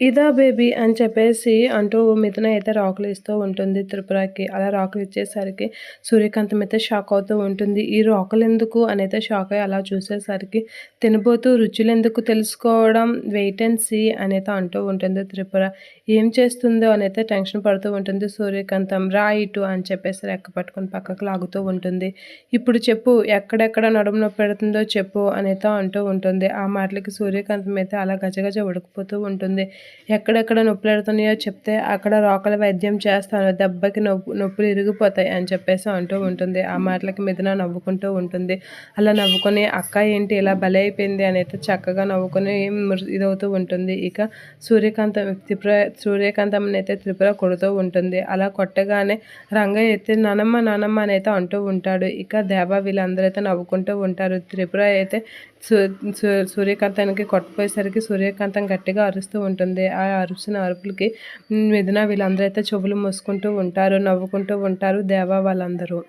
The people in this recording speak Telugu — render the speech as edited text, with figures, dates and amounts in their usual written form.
ఇదా బేబీ అని చెప్పేసి అంటూ మిథున అయితే రాకులిస్తూ ఉంటుంది త్రిపురకి. అలా రాకులిచ్చేసరికి సూర్యకాంతం అయితే షాక్ అవుతూ ఉంటుంది. ఈ రాకులెందుకు అనైతే షాక్ అయ్యి అలా చూసేసరికి తినబోతూ రుచులెందుకు తెలుసుకోవడం వెయిట్ అండ్ సీ అనైతే అంటూ ఉంటుంది త్రిపుర. ఏం చేస్తుందో అనైతే టెన్షన్ పడుతూ ఉంటుంది సూర్యకాంతం. రా ఇటు అని చెప్పేసి రెక్క పట్టుకొని పక్కకు లాగుతూ ఉంటుంది. ఇప్పుడు చెప్పు ఎక్కడెక్కడ నడుము నొప్పి పెడుతుందో చెప్పు అనైతే అంటూ ఉంటుంది. ఆ మాటలకి సూర్యకాంతం అయితే అలా గజగజ ఉడికిపోతూ ఉంటుంది. ఎక్కడెక్కడ నొప్పులెడుతున్నాయో చెప్తే అక్కడ రోకలి వైద్యం చేస్తాను. దెబ్బకి నొప్పులు ఇరిగిపోతాయి అని చెప్పేసి అంటూ ఉంటుంది. ఆ మాటలకి మిథున నవ్వుకుంటూ ఉంటుంది. అలా నవ్వుకొని అక్క ఏంటి ఇలా భలే అయిపోయింది అని అయితే చక్కగా నవ్వుకొని ఇదవుతూ ఉంటుంది. ఇక సూర్యకాంతం అయితే త్రిపుర కొడుతూ ఉంటుంది. అలా కొట్టగానే రంగయ్య అయితే నానమ్మ నానమ్మ అని అయితే అంటూ ఉంటాడు. ఇక దేవ వీళ్ళందరూ అయితే నవ్వుకుంటూ ఉంటారు. త్రిపుర అయితే సూర్యకాంతానికి కొట్టపోయేసరికి సూర్యకాంతం గట్టిగా అరుస్తూ ఉంటుంది. ఆ అరుసిన అరుపులకి మిథున వీళ్ళందరూ అయితే చెవులు మూసుకుంటూ ఉంటారు, నవ్వుకుంటూ ఉంటారు దేవ వాళ్ళందరూ.